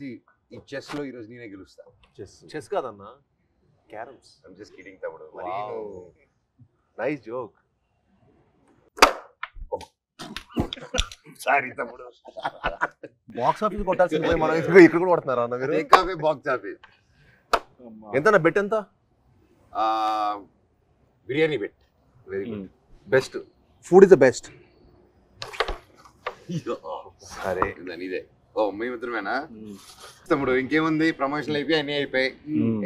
ఈ చెస్ లో ఈ రోజు నేనే గెలుస్తా. చెస్ కాదన్నా, క్యారమ్స్. ఐమ్ జస్ట్ కిడింగ్ తమ్ముడు. Nice joke. సారీ తమ్ముడు. బాక్స్ ఆఫీస్ కొట్టాల్సింది పోయి మనం ఇక్కడ కూడా కొడుతున్నారా అన్న మీరు? Coffee box office. ఎంత బెట్ ఎంత? Biryani bet. Very good. Best food is the best. సరే ఇదే. ఓ మేమిద్దరమేనా తమ్ముడు? ఇంకేముంది, ప్రమోషన్లు అయిపోయి అన్నీ అయిపోయి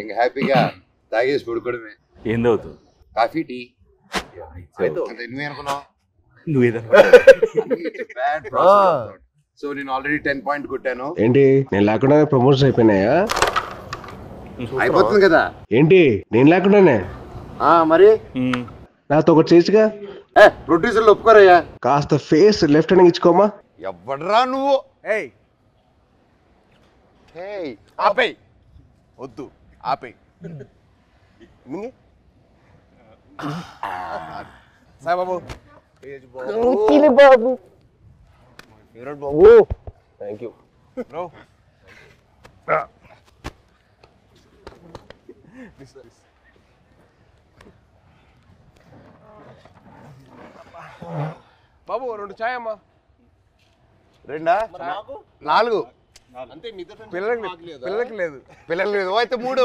ఇంకా హ్యాపీగా తాగేసి పడుకోవడమే. ఏందవుతుంది? కాఫీ టీ నువ్వేనుకున్నావు? సో నేను ఆల్రెడీ 10 పాయింట్ కొట్టాను. ఏంటి నేను లేకుండా ప్రమోషన్ అయిపోయినాయా? అయిపోతుంది కదా. ఏంటి నేను లేకుండానే? మరి నాతో ఒకటి చేయొచ్చుగా. ప్రొడ్యూసర్లు ఒప్పుకోరయ్యా. కాస్త ఫేస్ లెఫ్ట్ హ్యాండ్ ఇచ్చుకోమా. ఎవడరా నువ్వు? ఆపేయ్, వద్దు ఆపేయ్. సాయిబాబు బాబు, ఫేవరెట్ బాబు. Thank you bro. బాబు 2 చాయ్ అమ్మా. 2 4 అంతే. పిల్లలకి లేదు. అయితే 3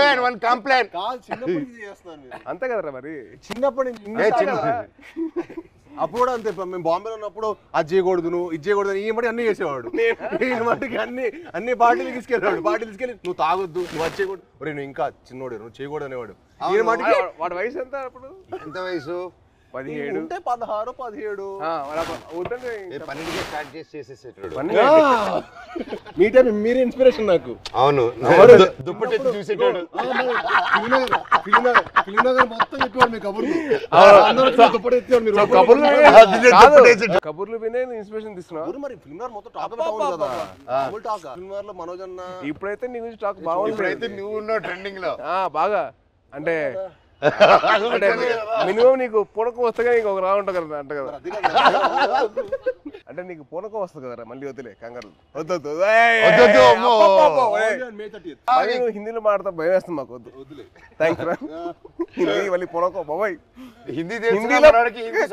అండ్ 1 కంప్లైంట్. అంతే కదరా మరి. చిన్నప్పటి నుంచి అప్పుడు కూడా అంతే. మేము బాంబేలో ఉన్నప్పుడు అది చేయకూడదు, నువ్వు ఇది చేయకూడదు, ఈ మట్టి అన్ని చేసేవాడు. నేను మట్టికి అన్ని పార్టీలు తీసుకెళ్ళాడు. పార్టీలు తీసుకెళ్ళి నువ్వు తాగొద్దు, నువ్వు అది చేయకూడదు, నువ్వు ఇంకా చిన్నోడు, నువ్వు చేయకూడదు అనేవాడు. ఈయన మట్టికి వాడి వయసు ఎంత అప్పుడు? ఎంత వయసు? 17 ఉంటే 16 17. 12కే స్టార్ట్ చేసేసేటాడు. మీ టైం మీరే ఇన్స్పిరేషన్ నాకు. అవును, దుప్పటి చూసేటాడు. కబుర్లు వినే ఇన్స్పిరేషన్ తీసుకున్నావు. మరి ఫిల్మ్ మొత్తం టాక్ లో మనోజ్ అన్న. ఇప్పుడైతే నీ గురించి టాక్ బాగుంది. ఇప్పుడైతే నువ్వు ఉన్నావు ట్రెండింగ్ లో బాగా. అంటే మినిమం నీకు పూనకం వస్తే నీకు ఒక రా ఉంటుంది కదా అంట కదా. అంటే నీకు పూనకం వస్తుంది కదరా, మళ్ళీ వద్దులే కంగారు. వద్దు హిందీలో మాట్లాడతా భయం వేస్తుంది మాకు. వద్దులే థ్యాంక్స్ రా. హిందీ మళ్ళీ పూనకం బాబాయ్. హిందీలో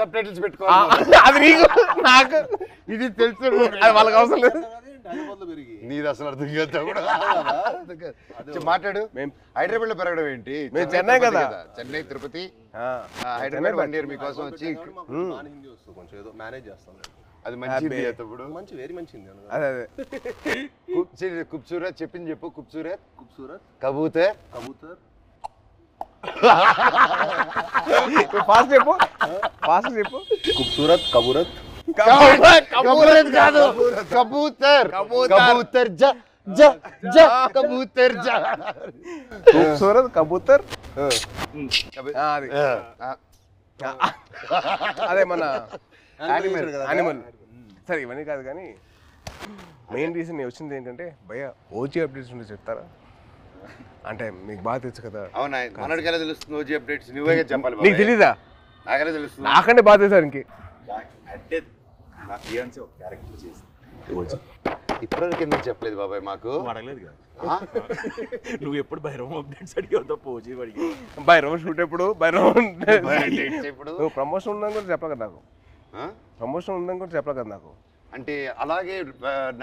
సబ్ టైటిల్స్ పెట్టుకోవాలి. అది నీకు నాకు ఇది తెలుసు, అది వాళ్ళకి అవసరం లేదు. నీది అసలు అర్థం కాదు. మాట్లాడు. హైదరాబాద్ లో పెరగడం ఏంటి? మేము చెన్నై కదా. చెన్నై తిరుపతి హైదరాబాద్ 1 year మీకోసం వచ్చి కొంచెం ఏదో మేనేజ్ చేస్తాం. అది మంచిది అప్పుడు. మంచి వెరీ మంచిది. అదే ఖూబ్సూరత్ చెప్పింది చెప్పు. ఖూబ్సూరత్ కబూతర్ ఫాస్ట్ చెప్పు. ఖూబ్సూరత్ కబూరత్ కాదు, కబూతర్ కబూతర్ ఖూబ్సూరత్ కబూతర్. అదే మన యానిమల్. సరే ఇవన్నీ కాదు కానీ మెయిన్ రీజన్ నేను వచ్చింది ఏంటంటే భయ్య ఓజీ అప్డేట్స్ ఉంటే చెప్తారా? అంటే మీకు బాగా తెలుసు కదా. అవునా, మనకి ఎలా తెలుస్తుంది ఓజీ అప్డేట్స్? నువ్వే చెప్పాలి. నీకు తెలీదా? నాకెలా తెలుస్తుంది? నాకంటే బాగా తెలుసు ఇంకే. ఇప్పటివరకు ఎందుకు చెప్పలేదు బాబాయ్ మాకు? అడగలేదు కదా నువ్వు. ఎప్పుడు భైరవం అప్డేట్స్ అడిగావు? పోజీ అడిగావు. భైరవం షూట్ ఎప్పుడు? భైరవం ఇప్పుడు నువ్వు ప్రమోషన్ ఉందని కూడా చెప్పలే కదా నాకు. ప్రమోషన్ ఉందని కూడా చెప్పలే కదా నాకు. అంటే అలాగే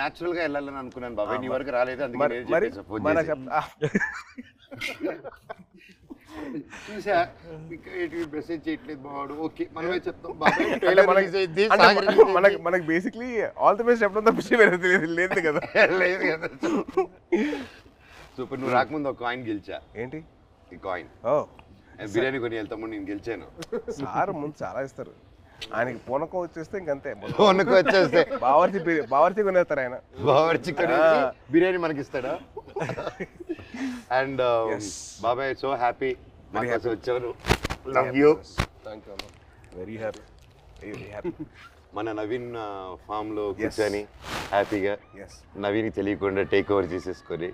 న్యాచురల్ గా వెళ్ళాలని అనుకున్నాను బాబాయ్. నీ వరకు రాలేదు, అందుకే చూసా మెసేజ్ చేయట్లేదు బావాడు. ఓకే మనమే చెప్తాం. మనకి బేసిక్లీ ఆల్ ది బెస్ట్ చెప్పడం తప్పించి లేదు కదా. లేదు కదా. సూపర్. నువ్వు రాకముందు ఒక కాయిన్ గెలిచా. ఏంటి ఈ కాయిన్? బిర్యానీ కొని వెళ్తాము, నేను గెలిచాను. సార్ ముందు చాలా ఇస్తారు. ఆయనకి పూనకం వచ్చేస్తే ఇంకంతే. పూనకం వచ్చేస్తే బావర్చి కొనేస్తారు ఆయన. బావర్చి కొనేసి బిర్యానీ మనకి ఇస్తాడా? అండ్ బాబాయ్ సో హ్యాపీ వచ్చారు. Love you. Thank you. Very happy. మన నవీన్ ఫామ్ లో కూర్చొని హ్యాపీగా నవీన్ తెలియకుండా టేక్ ఓవర్ చేసేసుకొని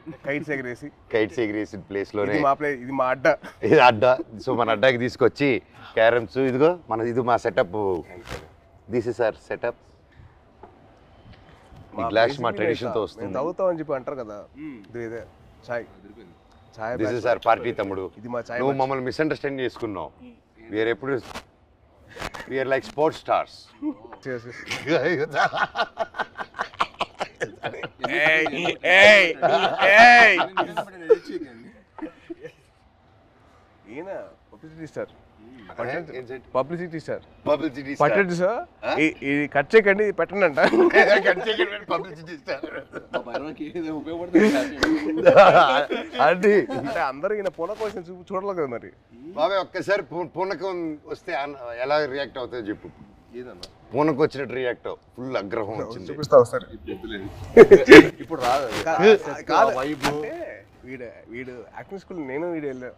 కైట్స్ ఎగిరేసి ప్లేస్ లోనే ఇది మా అడ్డా. ఇది అడ్డా. సో మన అడ్డాకి తీసుకొచ్చి క్యారమ్స్, ఇదిగో ఇది మా setup. This is our setup. ఈ గ్లాస్ మా ట్రెడిషన్ తో వస్తుంది. తాగుతామని చెప్పి అంటారు కదా, ఇదే చాయ్. చాయ్ దిస్ ఇస్ అవర్ పార్టీ తమ్ముడు. ఇది మా చాయ్. నువ్వు మమ్మల్ని మిస్అండర్స్టాండ్ చేసుకున్నావు. వీఆర్ ఎప్పుడు వీఆర్ లైక్ స్పోర్ట్స్ స్టార్స్. ఈయన publicity star. Publicity sir publicity పట్టండి సార్, ఇది కట్ చేయకండి, ఇది పెట్టండి అంట. పబ్లిసిటీ స్టార్ అంటే అందరూ ఈయన పూల కోసం చూడలేదు కదా మరి. బాబాయ్ ఒక్కసారి పూనకం వస్తే ఎలా రియాక్ట్ అవుతుందో చెప్పు. పూనకు వచ్చినట్టు రియాక్ట్ అవ్వు. ఫుల్ ఆగ్రహం వచ్చింది. చూపిస్తావు సార్. ఇప్పుడు రాదు కాదు. వీడు యాక్టింగ్ స్కూల్ నేను వీడు వెళ్ళాను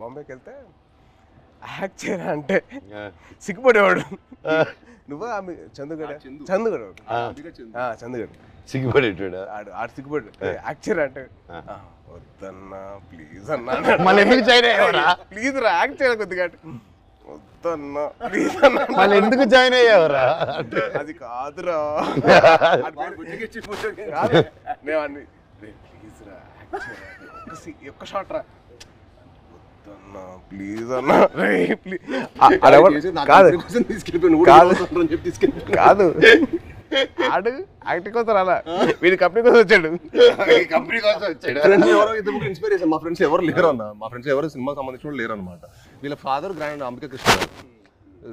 బాంబేకి వెళ్తే యాక్ట్ చేయరా అంటే సిగ్గుపడేవాడు. నువ్వా చందుగడ సిగ్గుపడేటాడు. ఆడు సిగ్గుపడు. యాక్ట్ చేయరా అంటే వద్దన్నా ప్లీజ్ అన్నా. మళ్ళీ ఎందుకు జాయిన్ అయ్యావరా? ప్లీజ్ రా యాక్ట్ చేయాలి కొద్దిగా. వద్దన్నా ప్లీజ్ అన్నా. మళ్ళీ ఎందుకు జాయిన్ అయ్యావరా? అది కాదురా. నేను అన్ని ప్లీజ్ రా ఒక్క షాట్ రా ప్లీజ్ అన్నా ప్లీజ్. కాదు ఆడు యాక్టింగ్ కోసం రాలా, వీడి కంపెనీ కోసం వచ్చాడు. ఇన్స్పిరేషన్. మా ఫ్రెండ్స్ ఎవరు లేరు అన్న, మా ఫ్రెండ్స్ ఎవరు సినిమా సంబంధించిన లేరు అనమాట. వీళ్ళ ఫాదర్ గ్రాండ్ అంబికా కృష్ణ గారు,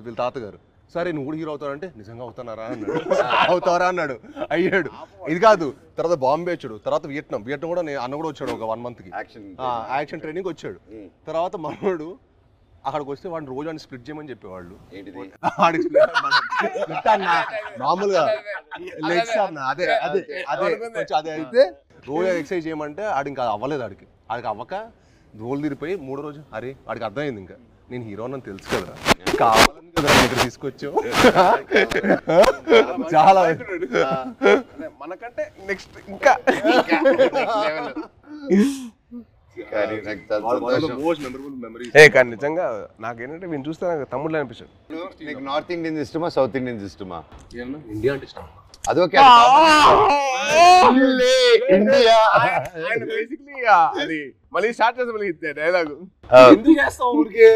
వీళ్ళ తాతగారు. సరే నువ్వు కూడా హీరో అవుతావంటే నిజంగా అవుతానారా అన్నాడు. అవుతారా అన్నాడు. అయ్యాడు. ఇది కాదు, తర్వాత బాంబే వచ్చాడు, తర్వాత వియట్నాం కూడా అన్న కూడా వచ్చాడు ఒక 1 month యాక్షన్ ట్రైనింగ్ వచ్చాడు. తర్వాత మనోడు అక్కడికి వస్తే వాడిని రోజు అని స్ప్లిట్ చేయమని చెప్పేవాళ్ళు. మామూలుగా లెగ్స్ అన్న అదే అదే అదే అదే అయితే రోజు ఎక్సర్సైజ్ చేయమంటే ఆడు ఇంకా అవ్వలేదు. ఆడికి అవ్వక రోల్ తిరిగిపోయి 3వ రోజు అరే వాడికి అర్థమైంది ఇంకా నేను హీరో అని తెలుసు కదా, కావాలని కదా ఇక్కడ తీసుకొచ్చావు. చాలా మనకంటే నెక్స్ట్ ఇంకా కానీ నిజంగా నాకేంటంటే వీళ్ళు చూస్తే నాకు తమ్ముళ్ళు అనిపించాడు. నీకు నార్త్ ఇండియన్స్ ఇష్టమా సౌత్ ఇండియన్స్ ఇష్టమా? ఇండియా అంటే ఇష్టం. అదొకే ఇండియా అది మళ్ళీ స్టార్ట్ చేస్తాం మళ్ళీ డైలాగ్ ఎందుకు చేస్తాం ఊరికే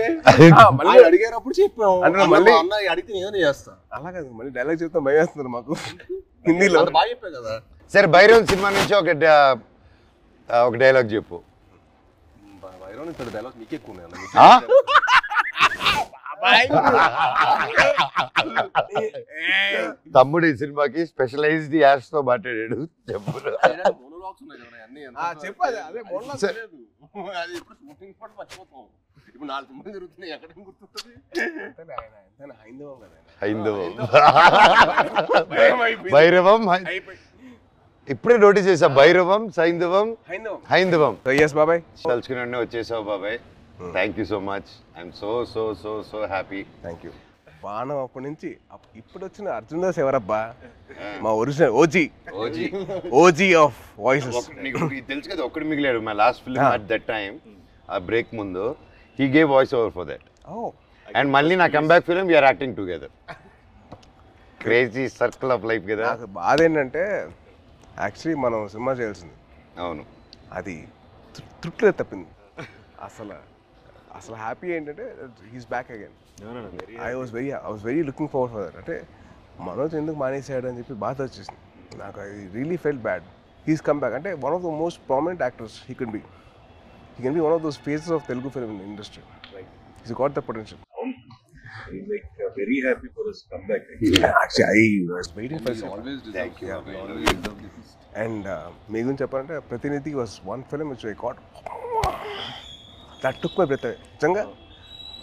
మళ్ళీ అడిగేటప్పుడు చెప్పాం అంటే మళ్ళీ అన్న అడిగితే నేనే చేస్తా. అలా కాదు మళ్ళీ డైలాగ్ చెప్తాం భయం వేస్తున్నారు మాకు హిందీలో. బాగా చెప్పావు కదా. సరే భైరవ్ సినిమా నుంచి ఒక డైలాగ్ చెప్పు. డైలాగ్ నీకే ఎక్కువ తమ్ముడు ఈ సినిమాకి స్పెషలైజ్డ్ యాడ్స్ తో మాట్లాడాడు. చెప్పు. భైరవం ఇప్పుడే నోటీస్ చేసా. భైరవం హైందవం బాబాయ్ తలుచుకుని వచ్చేసావు బాబాయ్. Thank you so much. I'm so so so so happy. Thank you. బాణం అప్పటి నుంచి ఇప్పుడు వచ్చిన అర్జున్ దాస్ ఎవరబ్బా? మా ఒరిజినల్ ఓజీ ఆఫ్ వాయిసెస్. నీకు తెలుసు కదా ఒక్కడు మిగిలాడు. My last film at that time ఆ బ్రేక్ ముందు he gave voice over for that. And మళ్ళీ నా comeback film we're acting together. Crazy circle of life కదా. నాకు బాధ ఏంటంటే యాక్చువల్లీ మనం సినిమా చేయాల్సింది. అవును, అది తృప్తిలో తప్పింది. అసలు హ్యాపీ ఏంటంటే he's back again. I was very looking forward for that. అంటే మనోజ్ ఎందుకు మానేసాడు అని చెప్పి బాధ వచ్చేసింది నాకు. I really felt bad. He's come back. అంటే one of the most prominent actors he can be one of those faces of Telugu film industry. He's got the potential. I'm like very happy for his comeback. Actually, I was waiting for it. Always Thank you. And మీ గురించి చెప్పాలంటే Prathinidhi was one film which I got that took my breath. నిజంగా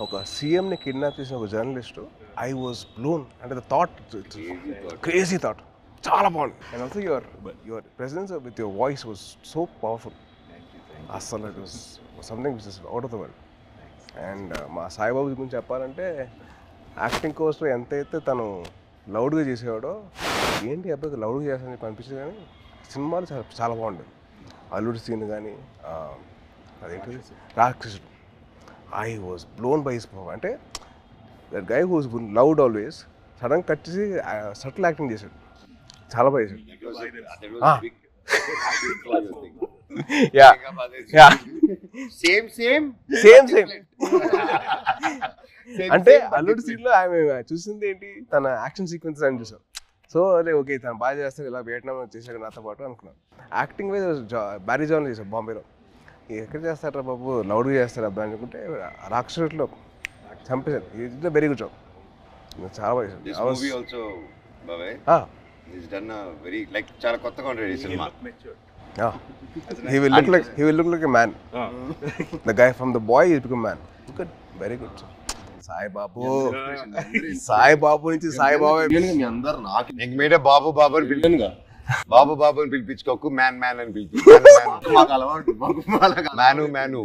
ఒక సీఎంని kidnap చేసిన ఒక journalist I was blown. అంటే the thought crazy thought చాలా బాగుంది. And also your presence with your voice was so powerful. అస్సలు it was something which is out of the world. And మా సాయిబాబు గురించి చెప్పాలంటే యాక్టింగ్ కోసం ఎంతైతే తను లౌడ్గా చేసేవాడో ఏంటి అబ్బాయికి లౌడ్గా చేస్తానని చెప్పి అనిపించింది. కానీ సినిమాలు చాలా బాగుండేది. అల్లుడి సీన్ కానీ అదేంటి రాక్షసుడు. I was blown by his power. అంటే that guy who's loud always sudden cut చేసి సటిల్ యాక్టింగ్ చేశాడు. చాలా బాగా చేశాడు. యా యా సేమ్ సేమ్ అంటే అల్లుడు సీన్ లో ఆమె చూసింది ఏంటి, తన యాక్షన్ సీక్వెన్స్ అని చూసాం. సో అదే ఓకే తను బాగా చేస్తాడు, ఇలా వియట్నాం చేశాడు నాతో పాటు అనుకున్నాను. యాక్టింగ్ వైజ్ బ్యారీ జాన్ చేశాడు బాంబేలో. ఎక్కడ చేస్తారా బాబు, లౌడ్గా చేస్తారా అబ్బాయి అనుకుంటే రాక్షసులో చంపేశాడు. ఇది వెరీ గుడ్ జాబ్, చాలా బాగా చేశాడు. చాలా కొత్తగా ఉంటుంది ఈ cinema. He will look like a man. The guy from the boy is become man. Good, very good. Sai Babu నుంచి సాయి బాబు మీ అందరు నాకు ఇంక మీరే బాబు అని పిలిచానుగా. బాబు అని పిలిపించుకోకు, మ్యాన్ అని పిలిపించు. మాకు అలవాటు మ్యాను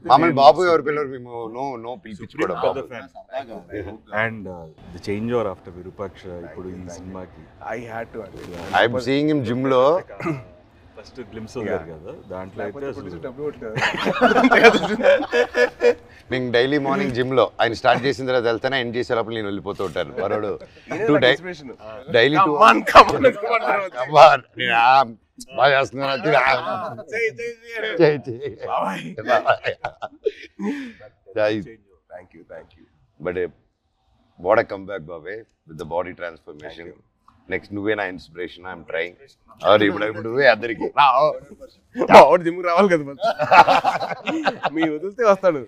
మమ్మల్ని బాబు ఎవరు పిల్లలు మేము నో పిలిపించుకోవడం. And the change over after Virupaksha ఇప్పుడు ఈ సినిమాకి ఐఎమ్ సీయింగ్ హిమ్ జిమ్ లో ఫస్ట్ గ్లిమ్స్ ఉన్నారు కదా, దాంట్లో అయితే నేను డైలీ మార్నింగ్ జిమ్ లో ఆయన స్టార్ట్ చేసిన తర్వాత వెళ్తానే ఎండ్ చేసేటప్పుడు నేను వెళ్ళిపోతూ ఉంటాను. వరోడు డైలీ బాగా చేస్తున్నారు. బట్ వాట్ ఎ కమ్ బ్యాక్ బాబే with the body transformation. Next నువ్వే నా ఇన్స్పిరేషన్. I'm trying. ఇప్పుడు నువ్వే అందరికి జిమ్ రావాలి కదా, మీ వదిలితే వస్తాడు.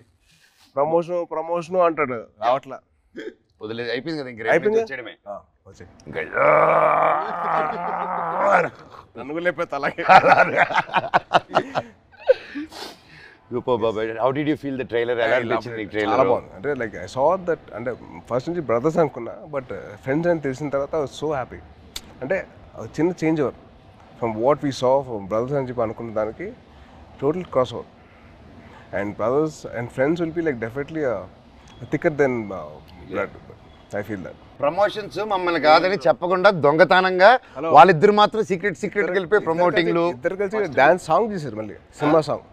ప్రమోషన్ అంటాడు, రావట్లా. వదిలేదు అయిపోయింది కదా, ఇంక వచ్చేయడమే. నన్ను కూడా లేకపోతే అలాగే. How did you feel the trailer? ఎలా అనిపించింది నీకు ట్రైలర్? చాలా బాగుంది. అంటే లైక్ ఐ సా దట్, అంటే ఫస్ట్ నుంచి బ్రదర్స్ అనుకున్నా, బట్ ఫ్రెండ్స్ అని తెలిసిన తర్వాత ఐ వాజ్ సో హ్యాపీ. అంటే చిన్న change over from what we saw from brothers అని చెప్పి అనుకున్న దానికి total cross over. And brothers and friends will be like definitely thicker then blood. I feel that. Promotions మమ్మల్ని కాదని చెప్పకుండా దొంగతనంగా వాళ్ళిద్దరు మాత్రం సీక్రెట్ వెళ్ళిపోయి ప్రమోటింగ్లు ఇద్దరు కలిసి డాన్స్ సాంగ్ చేశారు, మళ్ళీ సినిమా సాంగ్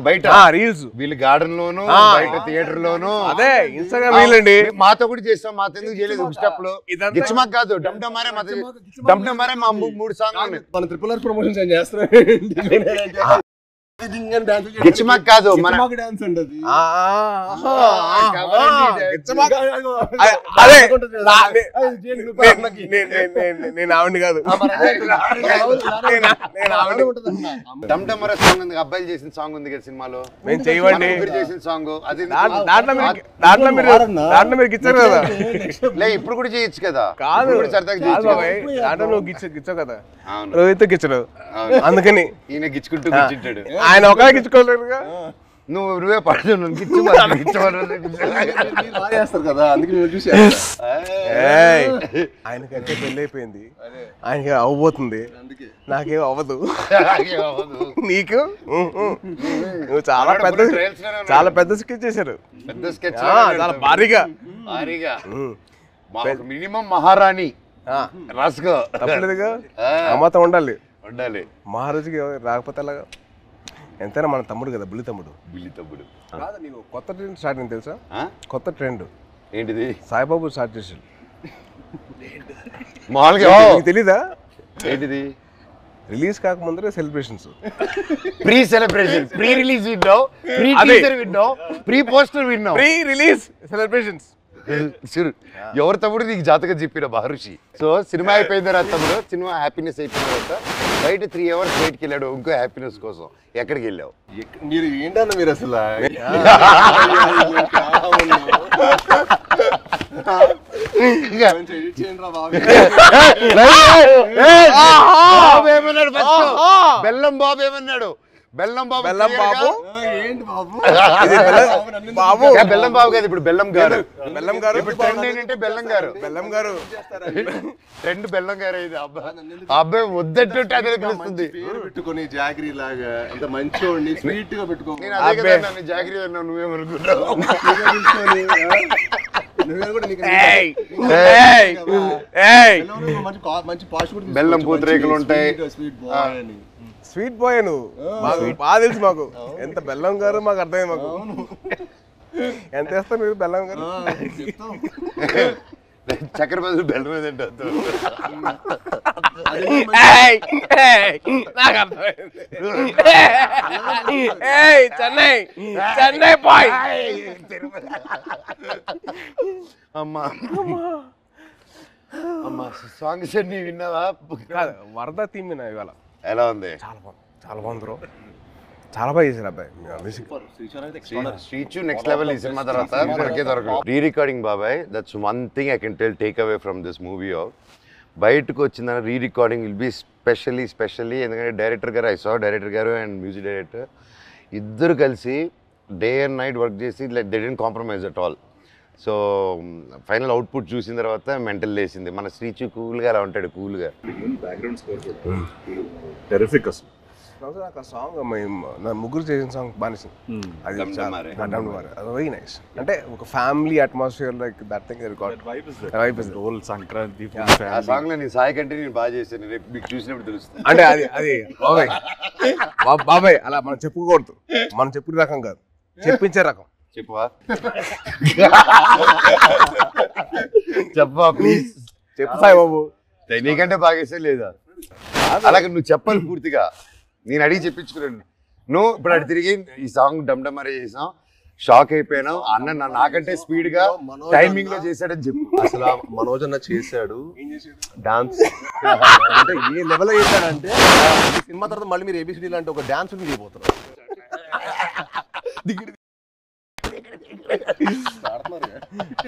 బయట రీల్స్. వీళ్ళు గార్డెన్ లోను, బయట థియేటర్ లోను, అదే ఇన్స్టాగ్రామ్ రీల్ అండి. మాతో కూడా చేస్తాం. మాతో ఎందుకు చేయలేదు? స్టెప్ లో గిచ్చమాక్ కాదు, డమ్ డమారే మా 3 సాంగ్ మన ట్రిపుల్ ఆర్ ప్రమోషన్స్ ఏం చేస్తారు? గిచ్చమాక్ కాదు, మన డాన్స్ అండి అది. నేను ఆవిడ కాదు, డమ్ డమరే సాంగ్ ఉంది, అబ్బాయిలు చేసిన సాంగ్ ఉంది కదా సినిమాలో, మేము చేయవండి చేసిన సాంగ్. అది దాంట్లో మీరు గిచ్చారు కదా. లే ఇప్పుడు కూడా చేయొచ్చు కదా. కాదు దాంట్లో నువ్వు గిచ్చావు కదా, రోహిత్ గిచ్చడు. అందుకని ఈయన గిచ్చుకుంటూ కూర్చుంటాడు. ఆయన ఒక గిచ్చుకోలేదుగా. నువ్వే పడుతు చేస్తారు కదా, అందుకే చూసి ఆయనకంటే పెళ్ళి అయిపోయింది, ఆయనకి అవ్వబోతుంది, నాకేం అవ్వదు. నీకు నువ్వు చాలా పెద్ద స్కెచ్ చేశారు, చాలా భారీగా. మినిమం మహారాణి రాసుకో, తప్పలేదుగా. అమ్మతో ఉండాలి. మహారాజుకి రాకపోతే అలాగా. ఎంతైనా మన తమ్ముడు కదా, బుల్లి తమ్ముడు. కాదు, నీకు కొత్త ట్రెండ్ స్టార్ట్ అయింది తెలుసా? కొత్త ట్రెండ్ ఏంటిది? సాయిబాబు స్టార్ట్ చేసాడు. మామూలుగా తెలీదా? ఏంటిది? రిలీజ్ కాకముందరే celebrations, pre celebration, pre release విన్నావు, ప్రీ టీజర్ విన్నావు, ప్రీ పోస్టర్ విన్నావు, ప్రీ రిలీజ్ సెలబ్రేషన్స్. ఎవరు తమ్ముడు నీకు జాతకం చెప్పిన మహర్షి. సో సినిమా అయిపోయిన తర్వాత తమ్ముడు, సినిమా హ్యాపీనెస్ అయిపోయిన తర్వాత బయట 3 hours బయటికి వెళ్ళాడు ఇంకో హ్యాపీనెస్ కోసం. ఎక్కడికి వెళ్ళావు? మీరు ఏంటన్నా మీరు అసలు బెల్లం బాబు ఏమన్నాడు? బెల్లం బాబు బెల్లం బాబు ఏంటి బాబు? బాబు బెల్లం బాబు కాదు, ఇప్పుడు బెల్లం గారు. బెల్లం గారు ఇప్పుడు ట్రెండ్ ఏంటంటే బెల్లం గారు. బెల్లం గారు ట్రెండ్ బెల్లం గారు. ఇది అబ్బాయి వద్దంటుంటే అదే పిలుస్తుంది. పేరు పెట్టుకొని జాగ్రీ లాగా అంత మంచోడిని స్వీట్ గా పెట్టుకో. నేను అదే కదా నన్ను జాగ్రీ అన్నావు, నువ్వేమనుకుంటావు? బెల్లం పూతరేకులు ఉంటాయి. స్వీట్ బాయ్ నువ్వు, బాగా తెలుసు మాకు. ఎంత బెల్లం గారు మాకు అర్థమైంది. మాకు ఎంత వేస్తారు మీరు బెల్లం గారు? చక్కెర బదులు బెల్లం మీద తింటావు. నాకు అర్థమైంది. చెన్నై బాయ్. అమ్మా అమ్మా సాంగ్స్ అన్ని విన్నావా? కాదు, వరద థీమ్ విన్నా ఇవాళ. ఎలా ఉంది? చాలా బాగుంది బ్రో, చాలా బాగా చేశారు అబ్బాయి మ్యూజిక్. శ్రీచు నెక్స్ట్ లెవెల్ ఈ సినిమా తర్వాత మనకే దొరకదు. రీ రికార్డింగ్ బాబాయ్, that's one thing I can take away from this movie. బయటకు వచ్చిందని re recording will be specially ఎందుకంటే డైరెక్టర్ గారు, ఐ సా డైరెక్టర్ గారు అండ్ మ్యూజిక్ డైరెక్టర్ ఇద్దరు కలిసి డే అండ్ నైట్ వర్క్ చేసి like they didn't compromise at all. So final output చూసిన తర్వాత మెంటల్ లేసింది. మన శ్రీచు కూల్గా అలా ఉంటాడు, కూల్గా. బ్యాక్గ్రౌండ్ స్కోర్ టెరిఫిక్ అసలు. నాకు ఆ సాంగ్ నా ముగ్గురు చేసిన సాంగ్ బానిసింది. అది వెరీ నైస్. అంటే ఒక family atmosphere like that thing record vibe is role Sankranti ఆ సాంగ్ లో నేను సాయి కంటే నేను బాగా చేశాను, రేపు మీకు చూసినప్పుడు తెలుస్తుంది. అంటే అది బాబాయ్ అలా మనం చెప్పుకోకూడదు, మనం చెప్పుకునే రకం కాదు, చెప్పించే రకం. చెప్పవా? చెప్పవా ప్లీజ్? చెప్పు సాయి బాబు. నీకంటే బాగా చేసే లేదా? అలాగే నువ్వు చెప్పాలి పూర్తిగా, నేను అడిగి చెప్పించుకున్నాను. నువ్వు ఇప్పుడు అటు తిరిగి ఈ సాంగ్ డమ్డమరే చేసాం, షాక్ అయిపోయాను. అన్న నాకంటే స్పీడ్ గా టైమింగ్ లో చేశాడని చెప్పు. అసలు మనోజ్ అన్న చేశాడు డాన్స్. అంటే ఏ లెవెల్ చేశాడంటే సినిమా తర్వాత మళ్ళీ మీరు ఏబిసిడి లాంటి ఒక డాన్స్ చేయబోతున్నారు.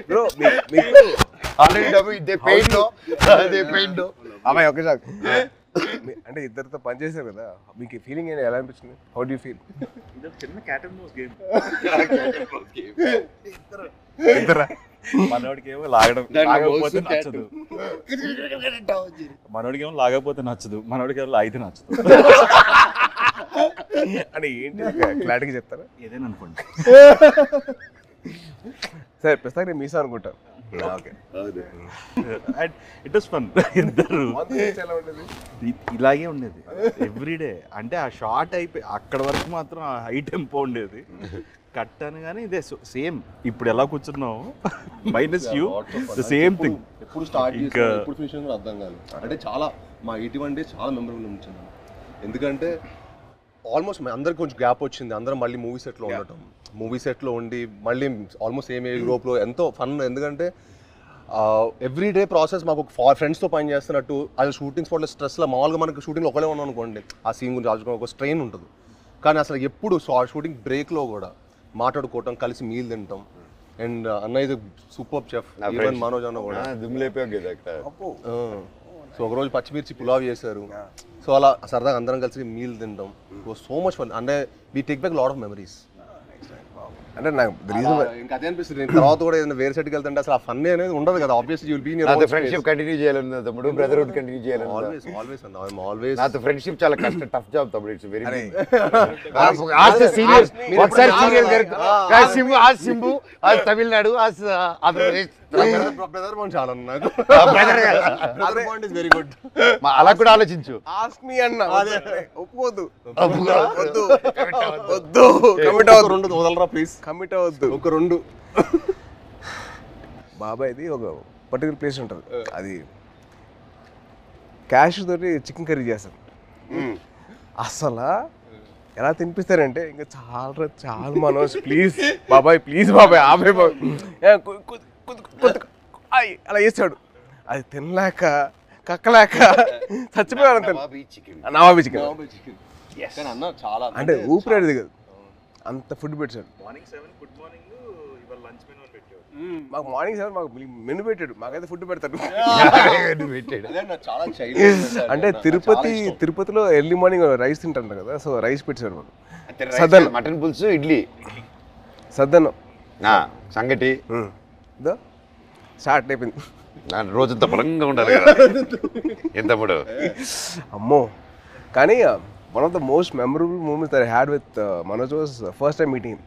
బ్రో ఆల్రెడీ డబ్బు ఇదే పెయింట్ అమ్మాయి ఒకే సార్. అంటే ఇద్దరితో పనిచేశారు కదా, మీకు ఫీలింగ్ ఎలా అనిపించింది? How do you feel? చిన్న క్యాట్ అండ్ మౌస్ గేమ్. ఇద్దరా? మనోడికేమో లాగకపోతే నచ్చదు, మనోడికేమో లాగకపోతే నచ్చదు, మనోడికేమో లాగితే నచ్చదు. అంటే ఏంటి క్లారిటీగా చెప్తారా? ఏదైనా అనుకోండి. సరే ప్రస్తుతానికి నేను మీసా అనుకుంటాను. Okay, it was fun. ఇద్దరు ఎలా ఉండేది? ఇలాగే ఉండేది ఎవ్రీడే. అంటే ఆ షార్ట్ అయిపోయి అక్కడ వరకు మాత్రం ఆ హై టెంపో ఉండేది. కట్ అనగానే ఇదే సేమ్ ఇప్పుడు ఎలా కూర్చున్నావు minus you the same thing. ఎప్పుడు స్టార్ట్ ఇంకా ఎప్పుడు ఫినిష్ అయిందో అర్థం కాదు. అంటే చాలా మా 81 days చాలా మెమరబుల్ ఉంచింది. ఎందుకంటే ఆల్మోస్ట్ అందరికి కొంచెం గ్యాప్ వచ్చింది, అందరం మళ్ళీ మూవీ సెట్లో ఉండటం, మూవీ సెట్లో ఉండి మళ్ళీ ఆల్మోస్ట్ సేమ్ యూరోప్లో ఎంతో ఫన్. ఎందుకంటే ఎవ్రీడే ప్రాసెస్ మాకు ఫ్రెండ్స్తో పని చేస్తున్నట్టు. అది షూటింగ్ స్పాట్లో స్ట్రెస్లో మామూలుగా మనకు షూటింగ్లో ఒకటే ఉన్నాం అనుకోండి, ఆ సీన్ గురించి ఆలోచుకోవడం ఒక స్ట్రెయిన్ ఉంటుంది. కానీ అసలు ఎప్పుడు షూటింగ్ బ్రేక్లో కూడా మాట్లాడుకోవటం, కలిసి మీల్ తింటాం. అండ్ అన్న ఇది సూపర్ చెఫ్, ఈవెన్ మనోజ్ అన్న కూడా సో ఒకరోజు పచ్చిమిర్చి పులావ్ చేశారు. సో అలా సరదాగా అందరం కలిసి మీల్ తింటాం. So much fun. అంటే we take back lot of memories. అంటే నాకు రీజన్ ఇంకా అదే అనిపిస్తుంది. తర్వాత కూడా ఏదైనా వేరే సెట్కి వెళ్తుంటే అసలు ఆ ఫన్ అనేది ఉండదు కదా. Obviously you'll be in your friendship continue చేయాలన్నా తమ్ముడు, బ్రదర్హుడ్ కంటిన్యూ చేయాలన్నా. ఆల్వేస్ అన్న, ఐ యామ్ ఆల్వేస్. నాతో ఫ్రెండ్షిప్ చాలా కష్టం, టఫ్ జాబ్ తమ్ముడు. It's very serious. ఒకసారి serious as Simbu, as Tamil Nadu, as Andhra Pradesh. Brother bond చాలా నాకు. Brother bond is very good. అలా కూడా ఆలోచించు. ఆస్క్ మీ అన్న ఒప్పుకోవద్దు, రెండు వదలరా ప్లీజ్, కమిట్ అవ్వద్దు. ఒక రెండు. బాబాయ్ది ఒక పర్టికులర్ ప్లేస్ ఉంటుంది, అది క్యాష్ తోటి చికెన్ కర్రీ చేస్తారు. అసలు ఎలా తినిపిస్తారంటే ఇంకా చాలా మనోజ్ ప్లీజ్ బాబాయ్, ప్లీజ్ బాబాయ్ ఆపే అలా చేస్తాడు. అది తినలేక కక్కలేక చచ్చిపోయాను. నవాబీ చికెన్ అంటే ఊపిరాడేది కదా, అంత ఫుడ్ పెట్టాడు. మార్నింగ్ 7 గుడ్ మార్నింగ్, ఇవాళ లంచ్ మెనూ అని పెట్టాడు. మాకు మార్నింగ్ 7 మాకు మెనూ పెట్టాడు, మాకైతే ఫుడ్ పెడతాడు. అంటే తిరుపతిలో ఎర్లీ మార్నింగ్ రైస్ తింటారు కదా, సో రైస్ పెట్టాడు మాకు. సద్దన్నం, మటన్ పులుసు, ఇడ్లీ, సద్దన్నం, సంగటి స్టార్ట్ అయిపోయింది. రోజంతా బలంగా ఉండాలి కదా ఎంత తమ్ముడు. అమ్మో. కానీ one of the most memorable moments that I had with Manoj was first time meeting.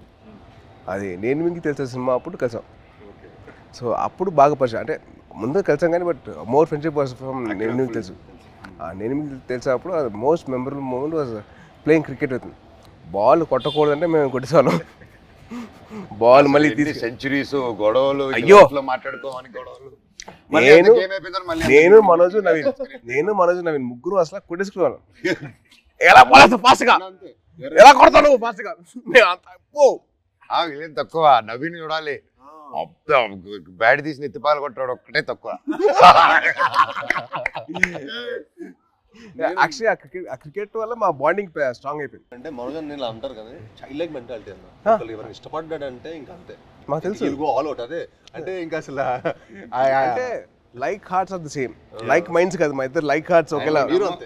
అది నేను మీకు తెలిసిన సినిమా అప్పుడు కలిసాం. సో అప్పుడు బాగా పరిచయం, అంటే ముందు కలిసాం కానీ but more friendship was from నేను మీకు తెలుసు. నేను మీకు తెలిసినప్పుడు అది most memorable moment was playing cricket అవుతుంది. బాల్ కొట్టకూడదంటే మేము కొట్టేసాను. బాల్ మళ్ళీ తీసి సెంచరీస్, గొడవలు, అయ్యో మాట్లాడుకోమని గొడవలు. నేను మనోజ్ నవీన్ ముగ్గురు అసలు కొట్టేసుకున్నాను. ఎలా పోలేదు ఫాస్ట్గా, ఎలా కొడతాను ఫాస్ట్గా. తక్కువ నవీన్ చూడాలి, బ్యాట్ తీసి నెత్తిపాలు కొట్టాడు ఒక్కటే తక్కువ. యాక్చువల్లీ ఆ క్రికెట్ వల్ల మా బాండింగ్ స్ట్రాంగ్ అయిపోయింది. అంటే మనోజ్ నేను అంటారు కదా చైల్డ్ లైక్ మెంటాలిటీ అన్న. ఎవరైనా ఇష్టపడ్డాడంటే ఇంకా అంతే, మాకు తెలుసు ఆల్ అవుట్. అదే అంటే ఇంకా అసలు అంటే like hearts are the same, like minds కదా మా ఇద్దరు, లైక్ హార్ట్స్ ఒకేలా. మీరు అంతే.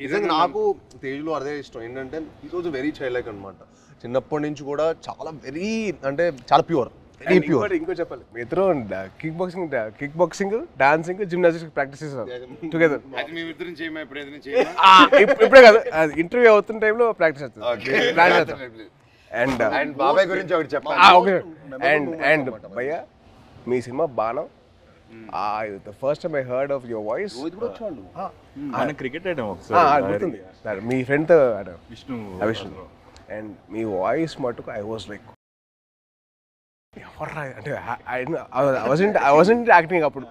నిజంగా నాకు తేజ్లో అదే ఇష్టం ఏంటంటే ఈ రోజు వెరీ చైల్డ్ లైక్ అనమాట. చిన్నప్పటి నుంచి కూడా చాలా వెరీ అంటే చాలా ప్యూర్, వెరీ ప్యూర్. ఇంకో చెప్పాలి, మీ ఇద్దరు kick boxing dancing gymnastics practice చేస్తారు టుగెదర్. ఇప్పుడే కాదు, ఇంటర్వ్యూ అవుతున్న టైంలో ప్రాక్టీస్ చేస్తారు. అండ్ బాబాయ్ గురించి ఒకటి చెప్పాలి. అండ్ భయ్యా మీ సినిమా బాణం, the first time I heard of your voice, మన క్రికెట్ ఆడాం ఒకసారి, గుర్తుంది మీ ఫ్రెండ్ విష్ణు. అండ్ మీ వాయిస్ మటుకు ఐ వాజ్ లైక్ అంటే I wasn't acting అప్పుడు.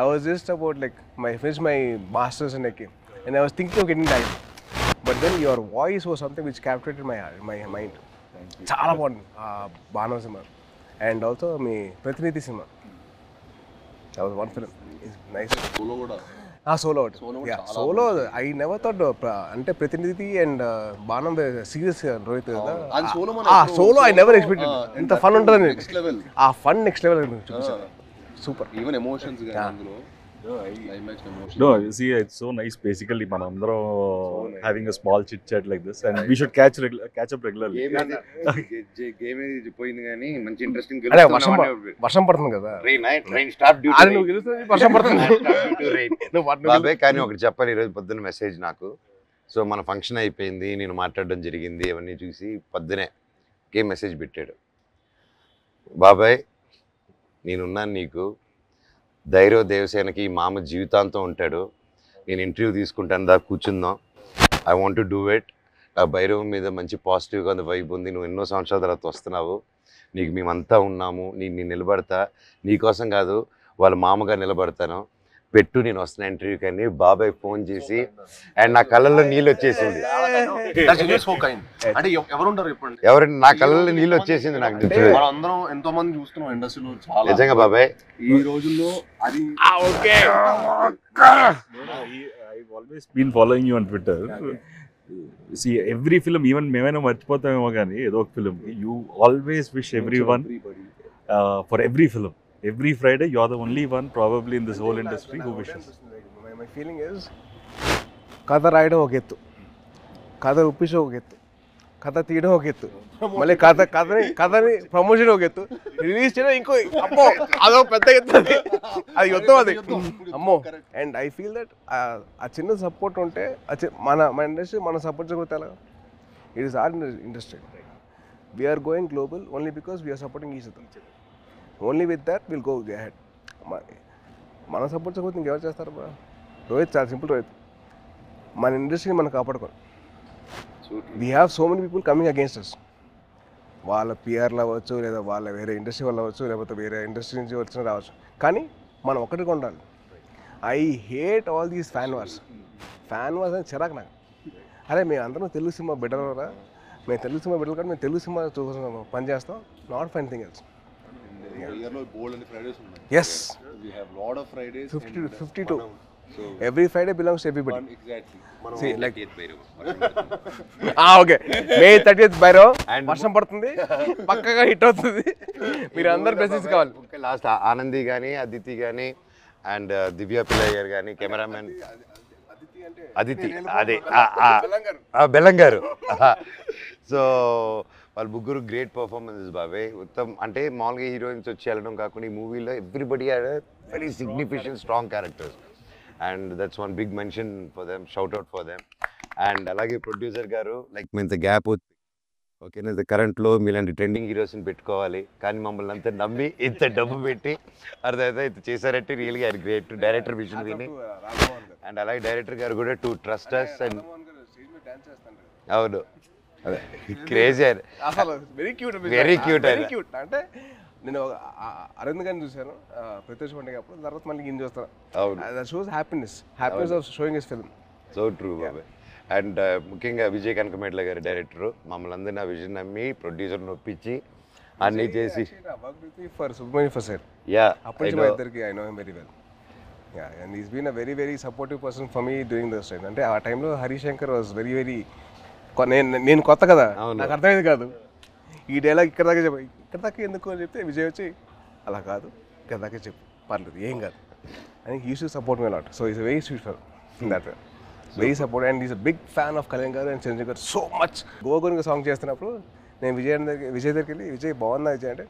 I was just about like finished my masters and like, and I was thinking of getting that, but then your voice was something which captivated my mind. చాలా బాగుంది బాణం cinema. And also మీ ప్రతినిధి cinema, that was one film. It's nice. Solo కూడా solo I never thought అంటే ప్రతినిధి and బాణం serious Rohit కదా. Solo I never expected ఇంత ఫన్ ఉంటుంది. ఆ ఫన్ నెక్స్ట్ లెవెల్ చూపించారు. సూపర్. ఈవెన్ ఎమోషన్స్ గాని అందులో No, see, it's so nice. Basically, manandro having a small chit chat like this, and we should catch up regularly. Game ఏది పోయింది కానీ మంచి ఇంట్రెస్టింగ్. అదే వర్షం పడుతుంది కదా, ట్రైన్ స్టాప్ డ్యూటీ, నువ్వు గెలుస్తుంది వర్షం పడుతుంది. బాబాయ్ కానీ ఒకటి చెప్పాలి, ఈరోజు పొద్దున్న మెసేజ్ నాకు. సో మన ఫంక్షన్ అయిపోయింది, నేను మాట్లాడడం జరిగింది, అవన్నీ చూసి పొద్దునే గేమ్ మెసేజ్ పెట్టాడు. బాబాయ్ నేనున్నాను నీకు, ధైర్య దేవసేనకి మామ జీవితాంతం ఉంటాడు, నేను ఇంటర్వ్యూ తీసుకుంటాను, దా కూర్చుందాం, I want to do it. ఆ భైరవం మీద మంచి పాజిటివ్గా ఉంది, వైబ్ ఉంది, నువ్వు ఎన్నో సంవత్సరాల తర్వాత వస్తున్నావు, నీకు మేమంతా ఉన్నాము, నేను నిలబడతా, నీకోసం కాదు వాళ్ళ మామగా నిలబడతాను, పెట్టు నేను వస్తున్నా ఇంటర్వ్యూకి అని బాబాయ్ ఫోన్ చేసి, అండ్ నా కళ్ళల్లో నీళ్ళు వచ్చేసింది. ఎవరండి నా కళ్ళల్లో నీళ్ళు వచ్చేసింది నాకు. అందరం ఎంతో మంది చూస్తున్నాం ఇండస్ట్రీలో చాలా, నిజంగా బాబాయ్ ఈ రోజుల్లో అది. I've always been following you on Twitter. See, every film, even మేమైనా మర్చిపోతామేమో కానీ ఏదో ఒక film, you always wish everyone for every film. Every Friday, you're the only one probably in this whole industry who wishes. My feeling is, కథ రాయడం ఒక ఎత్తు, కథ ఒప్పించడం ఒక ఎత్తు, కథ తీయడం ఒక ఎత్తు, మళ్ళీ కథని ప్రమోషన్ ఒక ఎత్తు, రిలీజ్ చేయడం ఇంకో అమ్మో అదో పెద్ద ఎత్తు, అది యుద్ధం అది అమ్మో. అండ్ ఐ ఫీల్ దట్ ఆ చిన్న సపోర్ట్ ఉంటే మన ఇండస్ట్రీ మన సపోర్ట్ చేయకపోతే ఎలా? It is our industry. We're going global only because we're supporting each other. Only with that will go ahead. మన సపోర్ట్ చేయకపోతే ఇంకెవరు చేస్తారు బా? రోహిత్ చాలా సింపుల్. రోహిత్ మన ఇండస్ట్రీని మనం కాపాడుకోవాలి. We have so many people coming against us. వాళ్ళ పిఆర్లు అవ్వచ్చు, లేదా వాళ్ళ వేరే ఇండస్ట్రీ వాళ్ళు అవ్వచ్చు, లేకపోతే వేరే ఇండస్ట్రీ నుంచి వచ్చిన రావచ్చు, కానీ మనం ఒకటిగా ఉండాలి. I hate all these fan wars అని చిరాకు నాకు. అరే మేము అందరం తెలుగు సినిమా బిడ్డలరా, మేము తెలుగు సినిమా బిడ్డలు కానీ మేము తెలుగు సినిమా చూసిన పని చేస్తాం, not fine thing else. Yes, we have lot of Fridays, 52. So every Friday belongs to everybody. Exactly. See, like okay, May 30th Bhairav, వర్షం పడుతుంది, పక్కగా హిట్ అవుతుంది, మీరు అందరు మెసేజ్ కావాలి. లాస్ట్ ఆనంది కానీ, అదితి కానీ, అండ్ దివ్య పిల్లయ్య గారు కానీ, కెమెరామెన్ అదితి, అదే బెల్లంగారు. సో వాళ్ళు ముగ్గురు గ్రేట్ పర్ఫార్మెన్సెస్ బాబాయ్. ఉత్తమ్ అంటే మామూలుగా హీరోయిన్స్ వచ్చి వెళ్ళడం కాకుండా ఈ మూవీలో everybody had very significant strong characters, and that's one big mention for them, shout out for them. And అలాగే ప్రొడ్యూసర్ గారు లైక్ మీ ఇంత గ్యాప్ ఓకేనా, కరెంట్లో మీలాంటి ట్రెండింగ్ హీరోస్ని పెట్టుకోవాలి, కానీ మమ్మల్ని అంతా నమ్మి ఇంత డబ్బు పెట్టి అర్థమైతే ఇంత చేశారంటే రియల్గా ఆయన గ్రేట్. డైరెక్టర్ విజన్ విని, అండ్ అలాగే డైరెక్టర్ గారు కూడా టు ట్రస్ట్ అస్. అండ్ అవును, అదే క్రేజీ, అసలు వెరీ క్యూట్ వెరీ క్యూట్. అంటే నేను అరవింద్ గారిని చూశాను ప్రత్యక్ష పండుగ అప్పుడు, తర్వాత మళ్ళీ ఈయన చూస్తాను. అవును. That shows happiness of showing his film. So true బాబాయ్. అండ్ ముఖ్యంగా విజయ్ కనకమేట్ల గారి డైరెక్టర్ మమ్మల్ని అందరినీ ఆ విజన్ నమ్మి ప్రొడ్యూసర్ని ఒప్పించి అన్నీ చేసి ఫర్ సుబ్రహ్మణ్య ప్రసాద్, యా అప్పటి నుంచి మా ఇద్దరికి I know him very well. Yeah, and is been a very very supportive person for me during those time. అంటే ఆ టైంలో హరిశంకర్ వాజ్ వెరీ వెరీ, నేను కొత్త కదా, నాకు అర్థమైంది కాదు ఈ డైలాగ్ ఇక్కడ దాకా ఎందుకు అని చెప్తే విజయ్ వచ్చి అలా కాదు ఇక్కడ దాకా చెప్పు పర్లేదు ఏం కాదు అని he use to support me lot. So is very sweet for that way, very support. And is a big fan of Kalyan garu and Chiranjeevi గారు సో మచ్. గోగోనిగా సాంగ్ చేస్తున్నప్పుడు నేను విజయ్ దగ్గరికి వెళ్ళి, విజయ్ బాగుందా విజయ్ అంటే,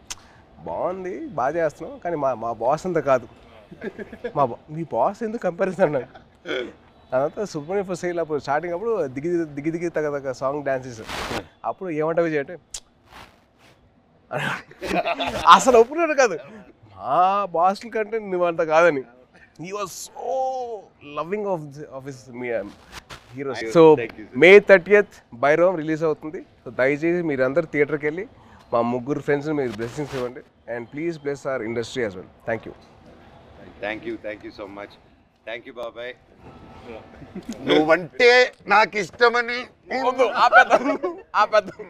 బాగుంది బాగా చేస్తున్నావు కానీ మా బాస్ అంతా కాదు, మీ బాస్ ఎందుకు కంపారిజన్ అన్నాడు. అదంతా సుబ్రహ్మణ్య ప్రసాద్ అప్పుడు స్టార్టింగ్ అప్పుడు దిగి తగ్గ సాంగ్ డాన్సెస్, అప్పుడు ఏమంటా విజయ్ అంటే అసలు ఒప్పుకున్నాడు కాదు, మా బాస్ల కంటే నువ్వు అంత కాదని. He was so loving of his heroes. So May 30th Bhairavam release అవుతుంది. సో దయచేసి మీరందరూ థియేటర్కి వెళ్ళి మా ముగ్గురు ఫ్రెండ్స్ మీరు బ్లెస్సింగ్స్ ఇవ్వండి. And please bless our industry as well. Thank you so much. Thank you బాబాయ్. నువ్వంటే నాకు ఇష్టమని ఆపేద్దాం